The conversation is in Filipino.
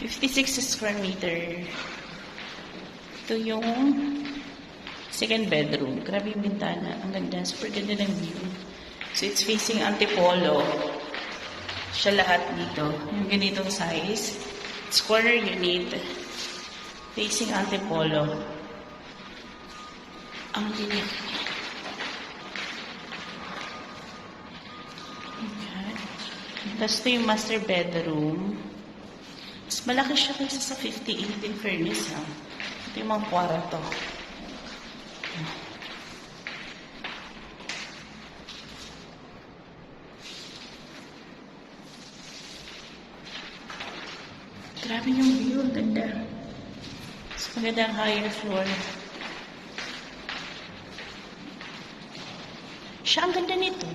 56 square meter. Ito yung second bedroom. Grabe yung bintana. Ang ganda. Super ganda ng view. So, it's facing Antipolo. Siya lahat dito. Yung ganitong size. It's corner unit. Facing Antipolo. Ang liit. Okay. Tapos ito yung master bedroom. Mas malaki siya kaysa sa 58 in fairness, ha. Ito yung mga kwarto. Grabe yung view. Ang ganda. Mas maganda ang higher floor. Siya ang ganda nito.